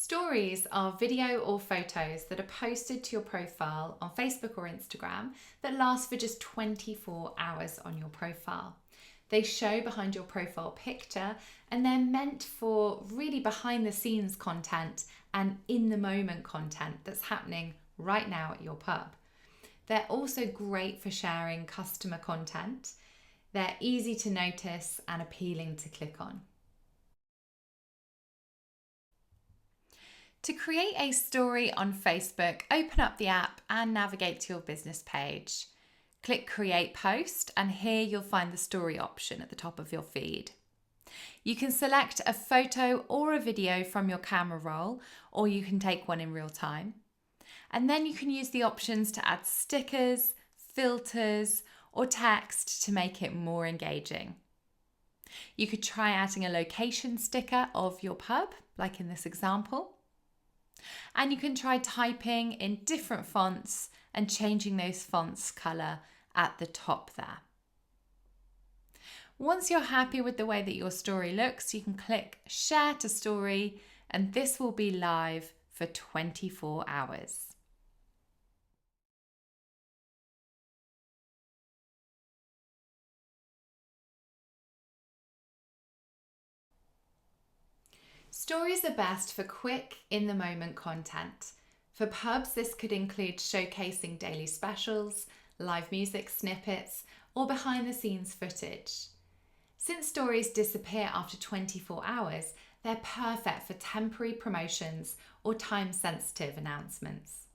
Stories are video or photos that are posted to your profile on Facebook or Instagram that last for just 24 hours on your profile. They show behind your profile picture and they're meant for really behind the scenes content and in the moment content that's happening right now at your pub. They're also great for sharing customer content. They're easy to notice and appealing to click on. To create a story on Facebook, open up the app and navigate to your business page. Click Create Post, and here you'll find the story option at the top of your feed. You can select a photo or a video from your camera roll, or you can take one in real time. And then you can use the options to add stickers, filters, or text to make it more engaging. You could try adding a location sticker of your pub, like in this example. And you can try typing in different fonts and changing those fonts' colour at the top there. Once you're happy with the way that your story looks, you can click Share to Story, and this will be live for 24 hours. Stories are best for quick, in-the-moment content. For pubs, this could include showcasing daily specials, live music snippets, or behind-the-scenes footage. Since stories disappear after 24 hours, they're perfect for temporary promotions or time-sensitive announcements.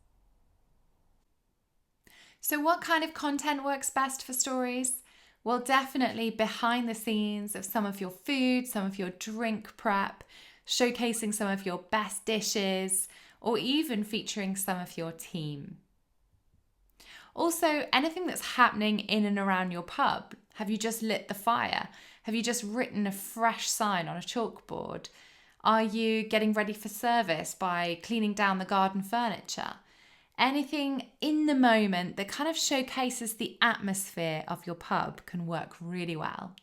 So what kind of content works best for stories? Well, definitely behind the scenes of some of your food, some of your drink prep, showcasing some of your best dishes, or even featuring some of your team. Also, anything that's happening in and around your pub. Have you just lit the fire? Have you just written a fresh sign on a chalkboard? Are you getting ready for service by cleaning down the garden furniture? Anything in the moment that kind of showcases the atmosphere of your pub can work really well.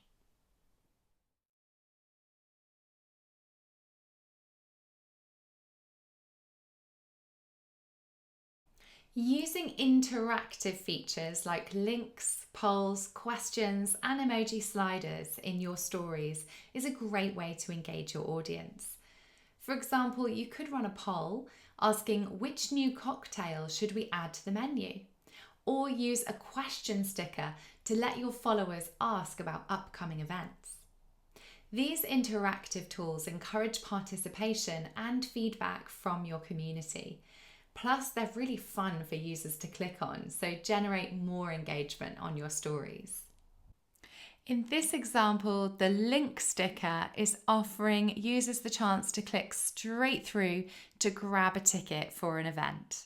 Using interactive features like links, polls, questions, and emoji sliders in your stories is a great way to engage your audience. For example, you could run a poll asking which new cocktail should we add to the menu, or use a question sticker to let your followers ask about upcoming events. These interactive tools encourage participation and feedback from your community. Plus, they're really fun for users to click on, so generate more engagement on your stories. In this example, the link sticker is offering users the chance to click straight through to grab a ticket for an event.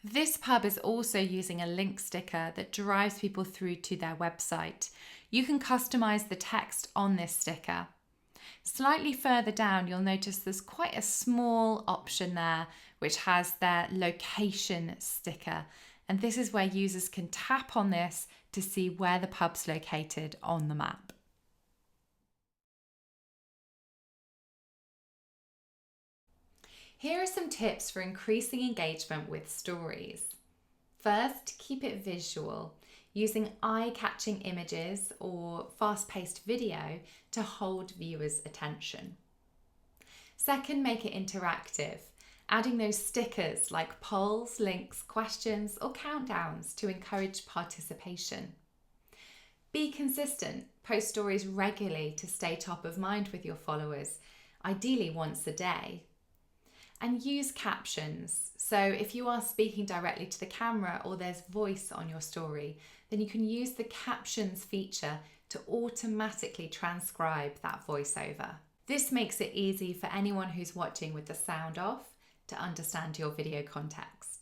This pub is also using a link sticker that drives people through to their website. You can customize the text on this sticker. Slightly further down, you'll notice there's quite a small option there which has their location sticker. And this is where users can tap on this to see where the pub's located on the map. Here are some tips for increasing engagement with stories. First, keep it visual, using eye-catching images or fast-paced video to hold viewers' attention. Second, make it interactive, adding those stickers like polls, links, questions, or countdowns to encourage participation. Be consistent, post stories regularly to stay top of mind with your followers, ideally once a day. And use captions. So if you are speaking directly to the camera or there's voice on your story, then you can use the captions feature to automatically transcribe that voiceover. This makes it easy for anyone who's watching with the sound off to understand your video context.